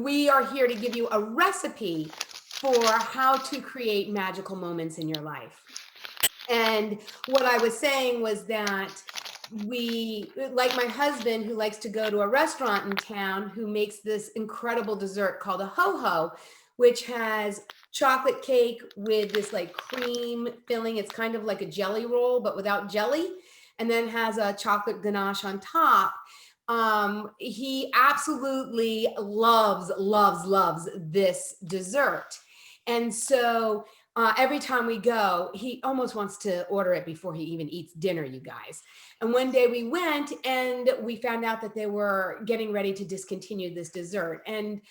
we are here to give you a recipe for how to create magical moments in your life. And what I was saying was that we, like my husband, who likes to go to a restaurant in town, who makes this incredible dessert called a ho-ho, which has chocolate cake with this like cream filling. It's kind of like a jelly roll, but without jelly, and then has a chocolate ganache on top. He absolutely loves this dessert. And so every time we go, he almost wants to order it before he even eats dinner, you guys. And one day we went and we found out that they were getting ready to discontinue this dessert. And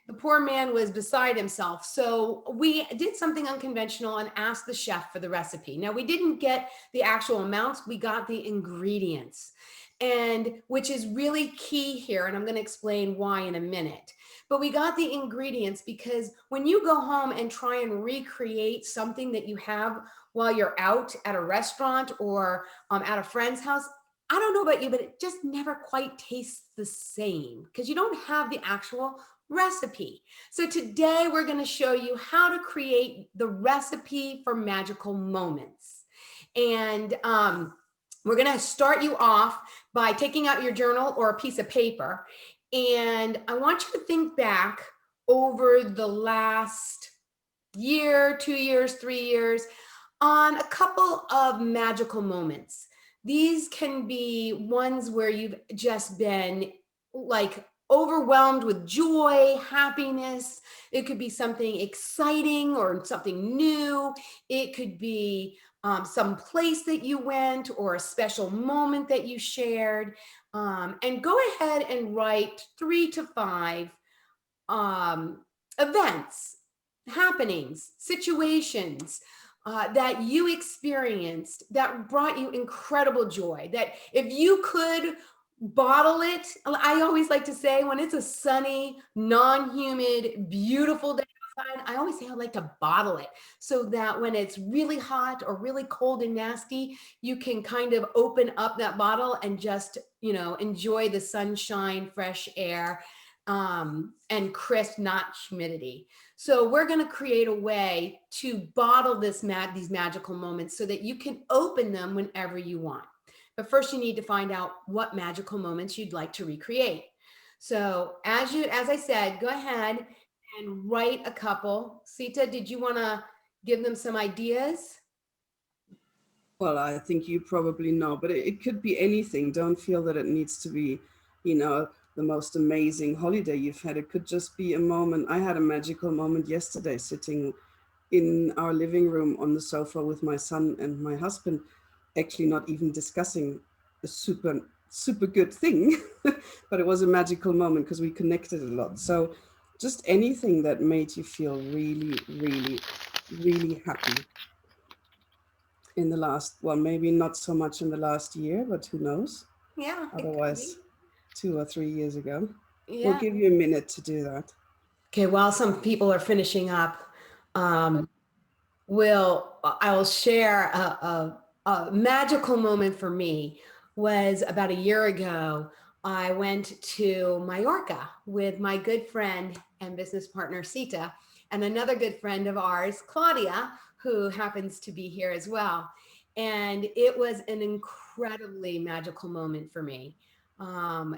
the poor man was beside himself. So we did something unconventional and asked the chef for the recipe. Now, we didn't get the actual amounts, we got the ingredients, and which is really key here. And I'm going to explain why in a minute. But we got the ingredients because when you go home and try and recreate something that you have while you're out at a restaurant or at a friend's house, I don't know about you, but it just never quite tastes the same because you don't have the actual recipe. So today we're going to show you how to create the recipe for magical moments. And we're going to start you off by taking out your journal or a piece of paper. And I want you to think back over the last year, 2 years, 3 years on a couple of magical moments. These can be ones where you've just been like overwhelmed with joy, happiness. It could be something exciting or something new. It could be some place that you went or a special moment that you shared. And go ahead and write 3 to 5 events, happenings, situations that you experienced that brought you incredible joy. That if you could bottle it, I always like to say when it's a sunny, non-humid, beautiful day outside, I always say I like to bottle it so that when it's really hot or really cold and nasty, you can kind of open up that bottle and just, enjoy the sunshine, fresh air, and crisp, not humidity. So we're going to create a way to bottle these magical moments so that you can open them whenever you want. But first you need to find out what magical moments you'd like to recreate. So as I said, go ahead and write a couple. Sita, did you want to give them some ideas? Well, I think you probably know, but it could be anything. Don't feel that it needs to be, the most amazing holiday you've had. It could just be a moment. I had a magical moment yesterday sitting in our living room on the sofa with my son and my husband, actually not even discussing a super good thing, but it was a magical moment because we connected a lot. So just anything that made you feel really, really, really happy in the last, well, maybe not so much in the last year, but who knows? Yeah, it could be. Otherwise, 2 or 3 years ago. We'll Yeah. give you a minute to do that. Okay, while some people are finishing up, um, I will share a magical moment for me was about a year ago. I went to Mallorca with my good friend and business partner Sita and another good friend of ours, Claudia, who happens to be here as well. And it was an incredibly magical moment for me.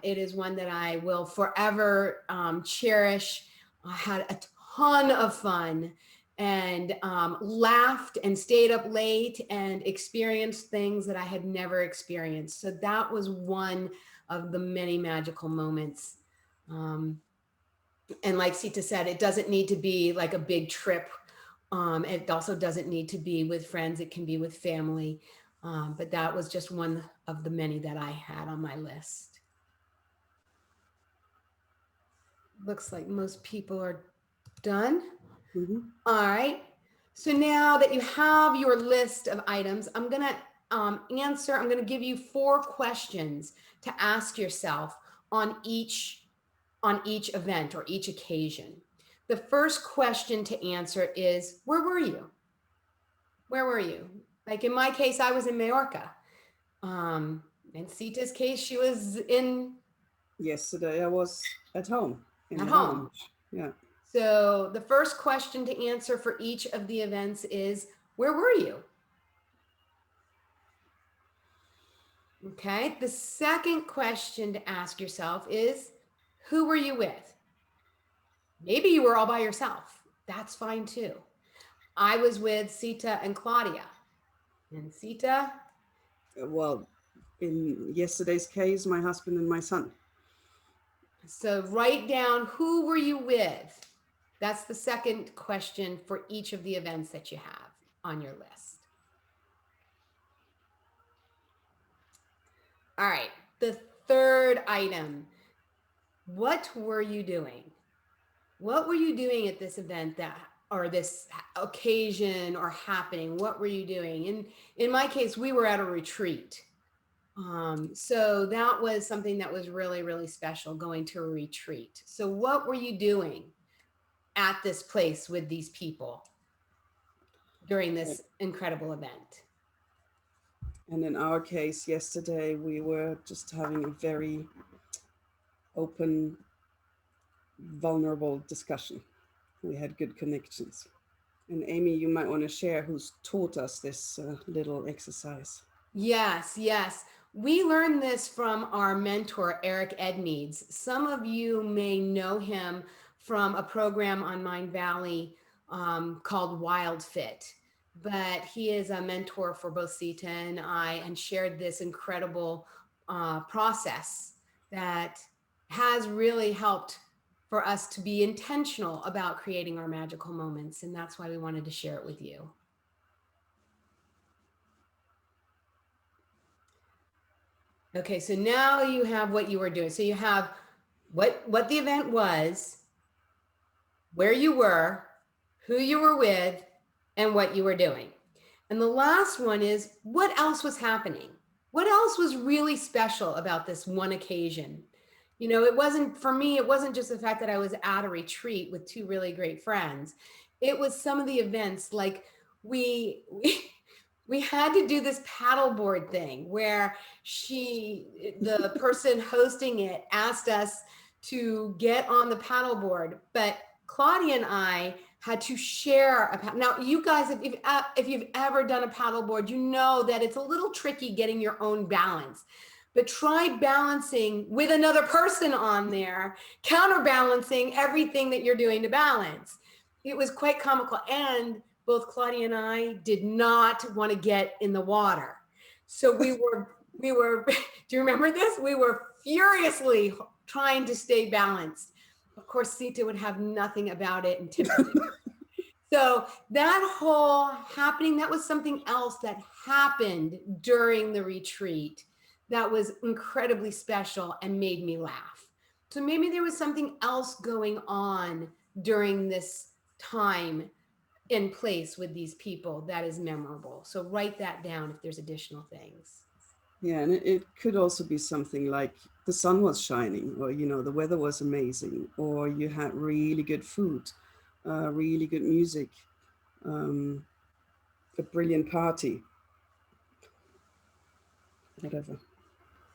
It is one that I will forever cherish. I had a ton of fun and laughed and stayed up late and experienced things that I had never experienced. So that was one of the many magical moments. Um, and like Sita said, it doesn't need to be like a big trip. It also doesn't need to be with friends. It can be with family. But that was just one of the many that I had on my list. Looks like most people are done. Hmm. All right. So now that you have your list of items, I'm going to I'm going to give you 4 questions to ask yourself on each event or each occasion. The first question to answer is, where were you? Where were you? Like in my case, I was in Majorca. In Sita's case, she was in Yesterday I was at home. in At the home. lounge. Yeah. So the first question to answer for each of the events is, where were you? Okay. The second question to ask yourself is, who were you with? Maybe you were all by yourself. That's fine too. I was with Sita and Claudia. And Sita, Well, in yesterday's case, my husband and my son. so write down, who were you with? That's the second question for each of the events that you have on your list. All right. The third item, what were you doing? What were you doing at this event that, or this occasion or happening? What were you doing? In my case, we were at a retreat. So that was something that was really, really special, going to a retreat. So what were you doing at this place with these people during this incredible event? And in our case, yesterday, we were just having a very open, vulnerable discussion. We had good connections. And Amy, you might want to share who's taught us this little exercise. Yes, yes. We learned this from our mentor, Eric Edmeades. Some of you may know him from a program on Mind Valley called Wild Fit, but he is a mentor for both Sita and I, and shared this incredible process that has really helped for us to be intentional about creating our magical moments. And that's why we wanted to share it with you. Okay, so now you have what you were doing. So you have what the event was, where you were, who you were with, and what you were doing. And the last one is, what else was happening? What else was really special about this one occasion? You know, it wasn't, for me, it wasn't just the fact that I was at a retreat with two really great friends. It was some of the events, like we had to do this paddleboard thing where the person hosting it asked us to get on the paddleboard, but Claudia and I had to share a paddle. Now, you guys, if you've ever done a paddleboard, you know that it's a little tricky getting your own balance. But try balancing with another person on there, counterbalancing everything that you're doing to balance. It was quite comical. And both Claudia and I did not want to get in the water. So we were, do you remember this? We were furiously trying to stay balanced. Of course, Sita would have nothing about it and tipsy. So that whole happening, that was something else that happened during the retreat that was incredibly special and made me laugh. So maybe there was something else going on during this time in place with these people that is memorable. So write that down if there's additional things. Yeah, and it could also be something like the sun was shining, or, you know, the weather was amazing, or you had really good food, really good music, a brilliant party, whatever.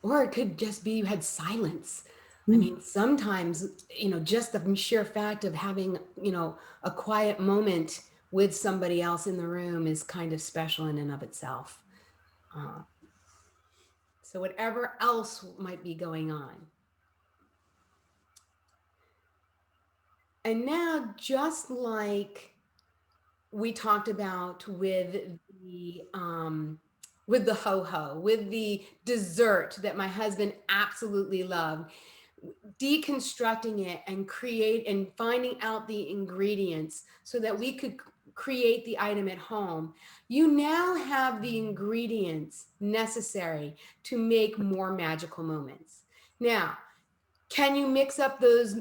Or it could just be you had silence. I mean, sometimes, you know, just the sheer fact of having, you know, a quiet moment with somebody else in the room is kind of special in and of itself. So whatever else might be going on. And now, just like we talked about with the ho-ho, with the dessert that my husband absolutely loved, deconstructing it and create and finding out the ingredients so that we could create the item at home. You now have the ingredients necessary to make more magical moments. Now, can you mix up those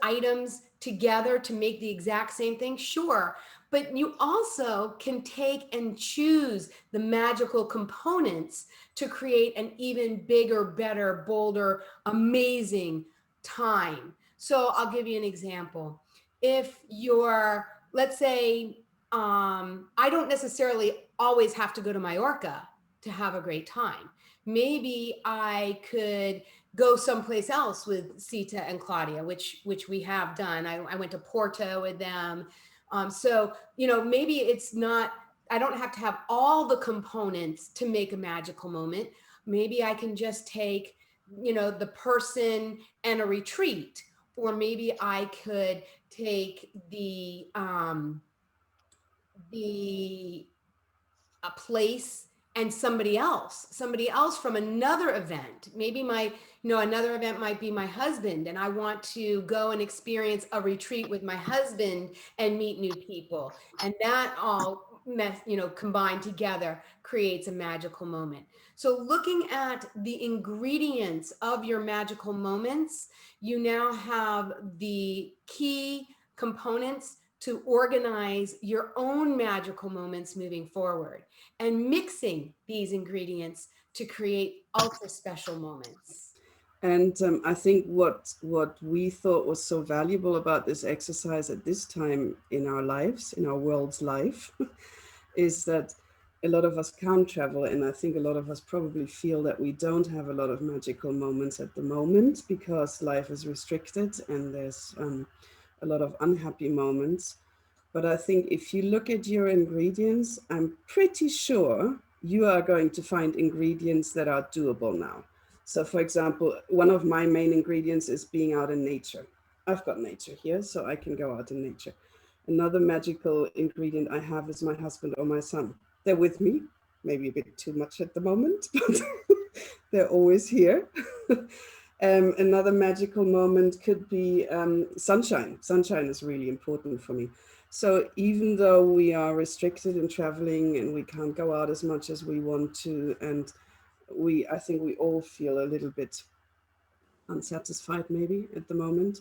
items together to make the exact same thing? Sure. But you also can take and choose the magical components to create an even bigger, better, bolder, amazing time. So I'll give you an example. If you're, let's say, I don't necessarily always have to go to Mallorca to have a great time. Maybe I could go someplace else with Sita and Claudia, which we have done. I went to Porto with them. So, maybe it's not, I don't have to have all the components to make a magical moment. Maybe I can just take, the person and a retreat, or maybe I could take a place and somebody else from another event. Maybe another event might be my husband, and I want to go and experience a retreat with my husband and meet new people. And that all combined together creates a magical moment. So looking at the ingredients of your magical moments, you now have the key components to organize your own magical moments moving forward, and mixing these ingredients to create ultra special moments. And I think what we thought was so valuable about this exercise at this time in our lives, in our world's life, is that a lot of us can't travel, and I think a lot of us probably feel that we don't have a lot of magical moments at the moment because life is restricted and there's a lot of unhappy moments. But I think if you look at your ingredients, I'm pretty sure you are going to find ingredients that are doable now. So for example, one of my main ingredients is being out in nature. I've got nature here, so I can go out in nature. Another magical ingredient I have is my husband or my son. They're with me, maybe a bit too much at the moment, but they're always here. Another magical moment could be sunshine. Sunshine is really important for me. So even though we are restricted in traveling and we can't go out as much as we want to, and I think we all feel a little bit unsatisfied maybe at the moment,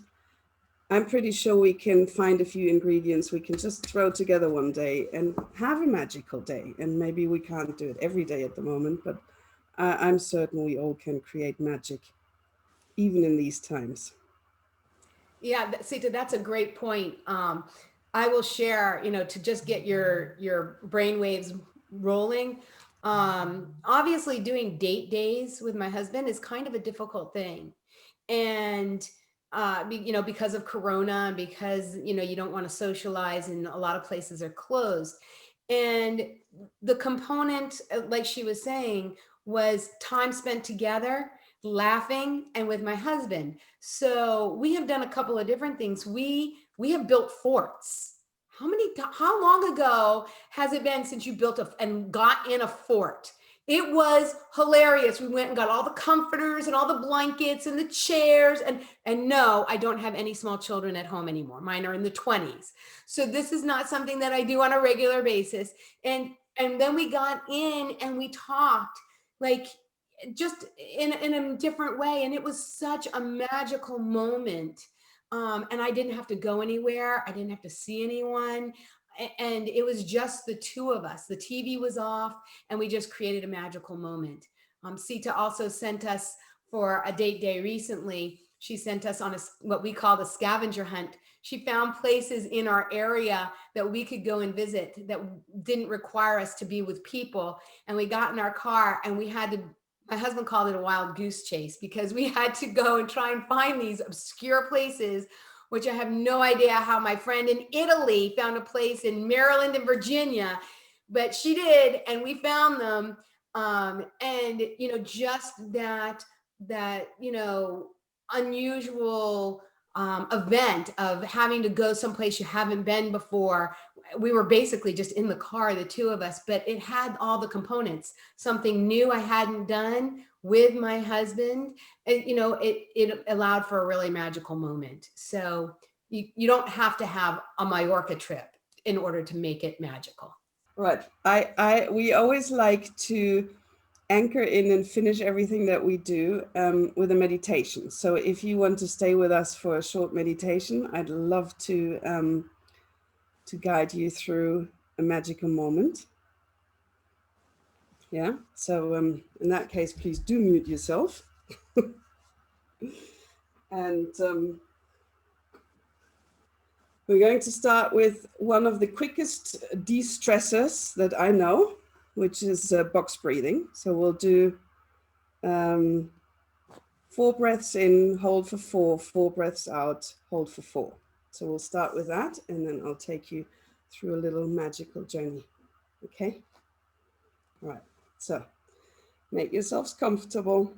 I'm pretty sure we can find a few ingredients we can just throw together one day and have a magical day. And maybe we can't do it every day at the moment, but I'm certain we all can create magic even in these times. Yeah, Sita, that's a great point. I will share, to just get your brain waves rolling. Obviously, doing date days with my husband is kind of a difficult thing, and because of Corona, and because you don't want to socialize, and a lot of places are closed. And the component, like she was saying, was time spent together, laughing, and with my husband. So we have done a couple of different things. We have built forts. How long ago has it been since you built and got in a fort? It was hilarious. We went and got all the comforters and all the blankets and the chairs, and no, I don't have any small children at home anymore. Mine are in the 20s. So this is not something that I do on a regular basis. And then we got in and we talked, like, just in a different way. And it was such a magical moment. And I didn't have to go anywhere. I didn't have to see anyone. And it was just the two of us. The TV was off, and we just created a magical moment. Sita also sent us, for a date day recently, she sent us on what we call the scavenger hunt. She found places in our area that we could go and visit that didn't require us to be with people. And we got in our car, and my husband called it a wild goose chase, because we had to go and try and find these obscure places, which I have no idea how my friend in Italy found a place in Maryland and Virginia, but she did, and we found them. And just that unusual event of having to go someplace you haven't been before. We were basically just in the car, the two of us, but it had all the components. Something new I hadn't done with my husband, and it allowed for a really magical moment. So you don't have to have a Mallorca trip in order to make it magical. Right. We always like to anchor in and finish everything that we do with a meditation. So if you want to stay with us for a short meditation, I'd love to guide you through a magical moment. Yeah. So in that case, please do mute yourself. And we're going to start with one of the quickest de-stressors that I know, which is box breathing. So we'll do 4 breaths in, hold for 4, 4 breaths out, hold for 4. So we'll start with that, and then I'll take you through a little magical journey. Okay? All right. So make yourselves comfortable.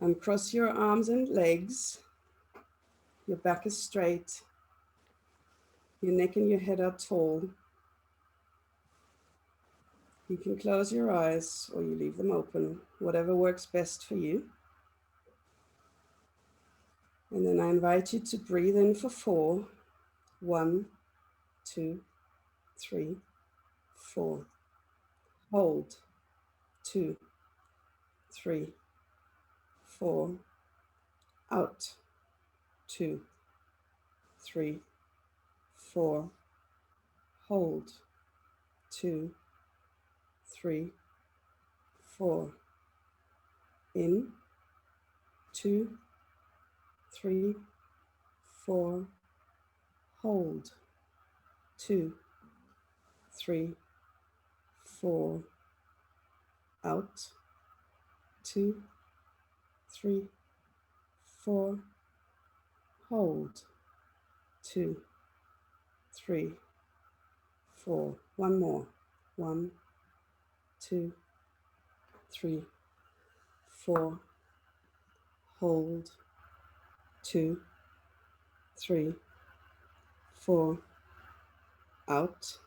Uncross your arms and legs. Your back is straight. Your neck and your head are tall. You can close your eyes or you leave them open, whatever works best for you. And then I invite you to breathe in for 4. 1, 2, 3, 4. Hold. 2, 3, 4. Out. 2, 3, 4. Hold. 2, 3, 4. In. 2, 3, 4. Hold. 2, 3, 4. Out. 2, 3, 4. Hold. 2, 3, 4. One more. 1, 2, 3, 4. Hold. 2, 3, 4. Out.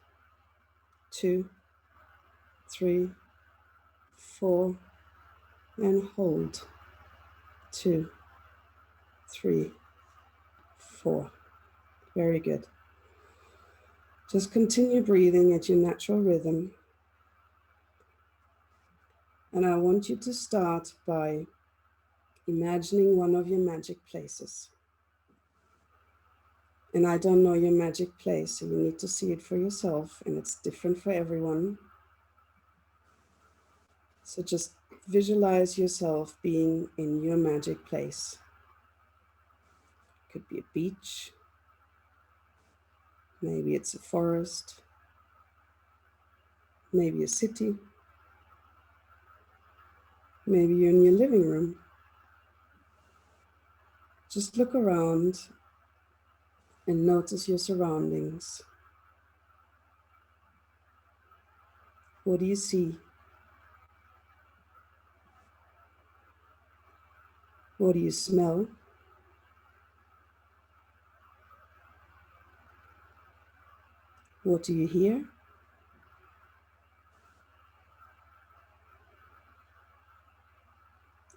2, 3, 4. And hold. 2, 3, 4. Very good. Just continue breathing at your natural rhythm. And I want you to start by imagining one of your magic places. And I don't know your magic place, so you need to see it for yourself, and it's different for everyone. So just visualize yourself being in your magic place. It could be a beach, maybe it's a forest, maybe a city, maybe you're in your living room. Just look around and notice your surroundings. What do you see? What do you smell? What do you hear?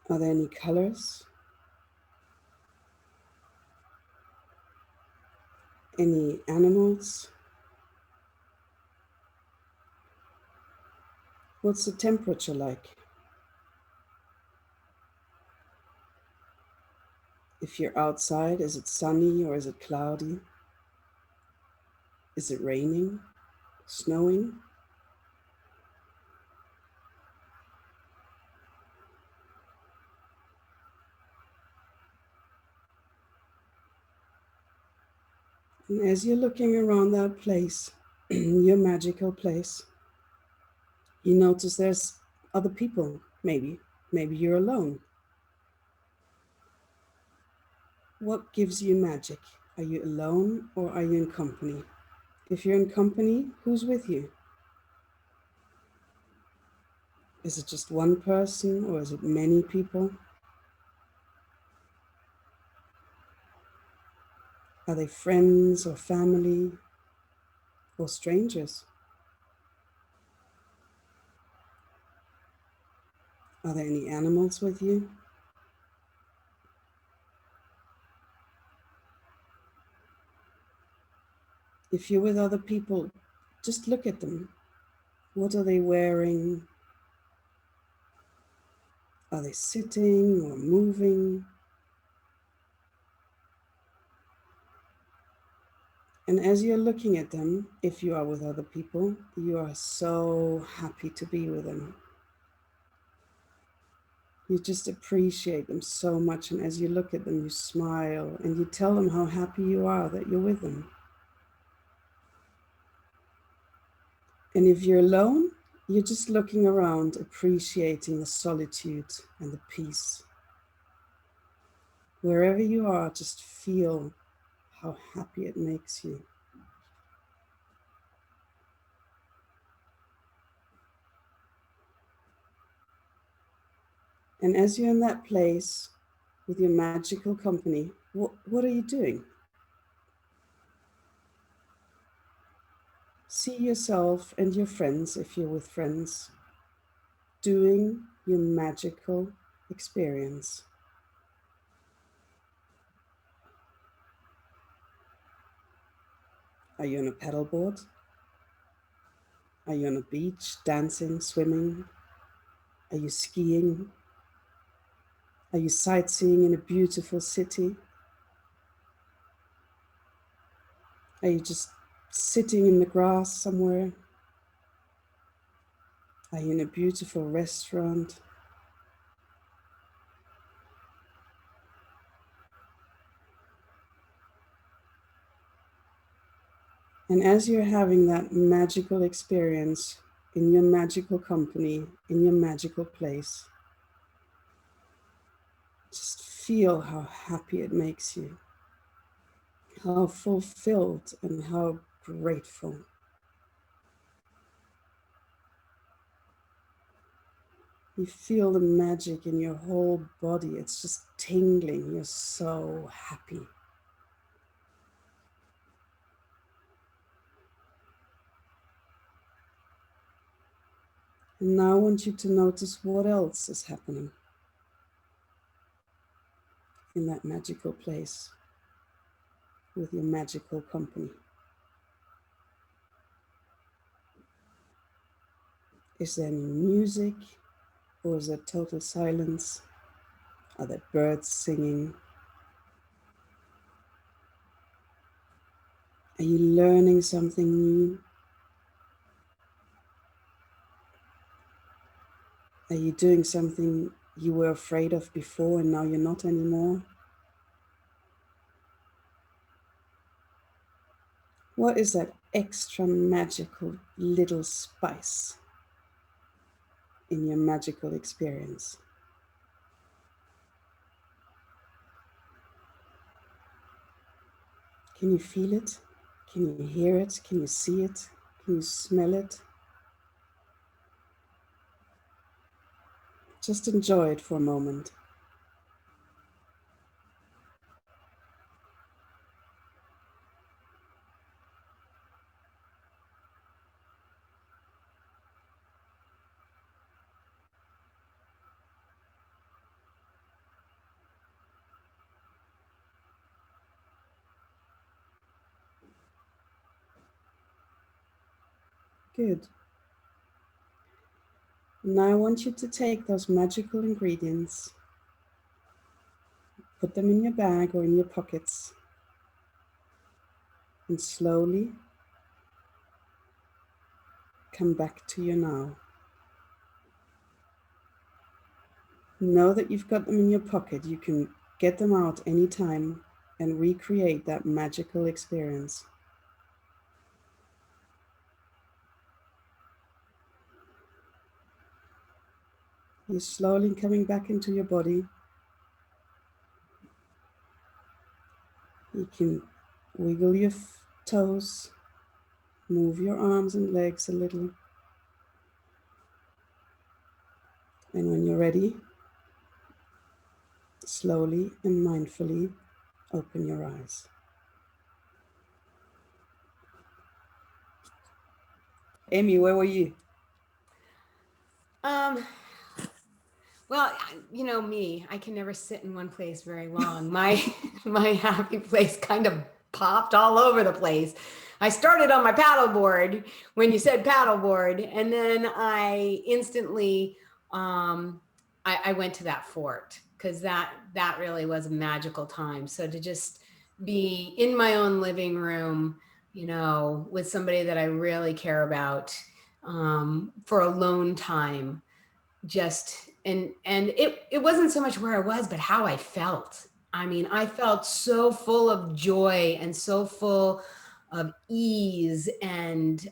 Are there any colors? Any animals? What's the temperature like? If you're outside, is it sunny or is it cloudy? Is it raining? Snowing? And as you're looking around that place, your magical place, you notice there's other people, maybe. Maybe you're alone. What gives you magic? Are you alone or are you in company? If you're in company, who's with you? Is it just one person or is it many people? Are they friends or family or strangers? Are there any animals with you? If you're with other people, just look at them. What are they wearing? Are they sitting or moving? And as you're looking at them, if you are with other people, you are so happy to be with them. You just appreciate them so much. And as you look at them, you smile and you tell them how happy you are that you're with them. And if you're alone, you're just looking around, appreciating the solitude and the peace. Wherever you are, just feel how happy it makes you. And as you're in that place with your magical company, what are you doing? See yourself and your friends, if you're with friends, doing your magical experience. Are you on a paddleboard? Are you on a beach, dancing, swimming? Are you skiing? Are you sightseeing in a beautiful city? Are you just sitting in the grass somewhere? Are you in a beautiful restaurant? And as you're having that magical experience in your magical company, in your magical place, just feel how happy it makes you, how fulfilled and how grateful. You feel the magic in your whole body. It's just tingling. You're so happy. And now I want you to notice what else is happening in that magical place with your magical company. Is there any music, or is there total silence? Are there birds singing? Are you learning something new? Are you doing something you were afraid of before and now you're not anymore? What is that extra magical little spice in your magical experience? Can you feel it? Can you hear it? Can you see it? Can you smell it? Just enjoy it for a moment. Good. Now I want you to take those magical ingredients, put them in your bag or in your pockets, and slowly come back to your now. Know that you've got them in your pocket. You can get them out anytime and recreate that magical experience. You're slowly coming back into your body. You can wiggle your toes, move your arms and legs a little. And when you're ready, slowly and mindfully open your eyes. Amy, where were you? Well, you know me, I can never sit in one place very long. My happy place kind of popped all over the place. I started on my paddleboard when you said paddleboard, and then I instantly I went to that fort because that really was a magical time. So to just be in my own living room, you know, with somebody that I really care about for alone time, just and it wasn't so much where I was, but how I felt. I mean, I felt so full of joy and so full of ease and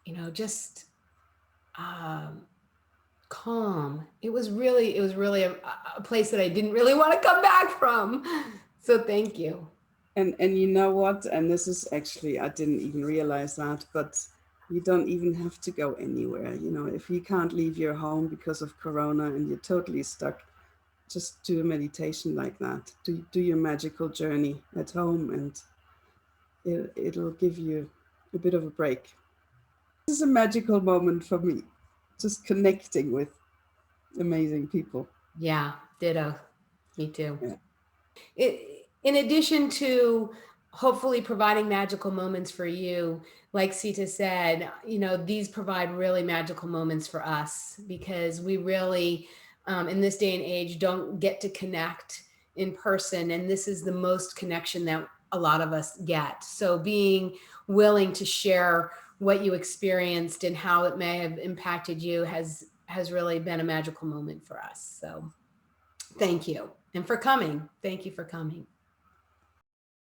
you know, just calm. It was really a place that I didn't really want to come back from. So thank you. And you know what? And this is actually, I didn't even realize that, but you don't even have to go anywhere. You know, if you can't leave your home because of Corona and you're totally stuck, just do a meditation like that. Do your magical journey at home, and it'll give you a bit of a break. This is a magical moment for me, just connecting with amazing people. Yeah, ditto. Me too. Yeah. In addition to hopefully providing magical moments for you, like Sita said, these provide really magical moments for us because we really, in this day and age, don't get to connect in person. And this is the most connection that a lot of us get. So being willing to share what you experienced and how it may have impacted you has really been a magical moment for us. So thank you. And for coming. Thank you for coming.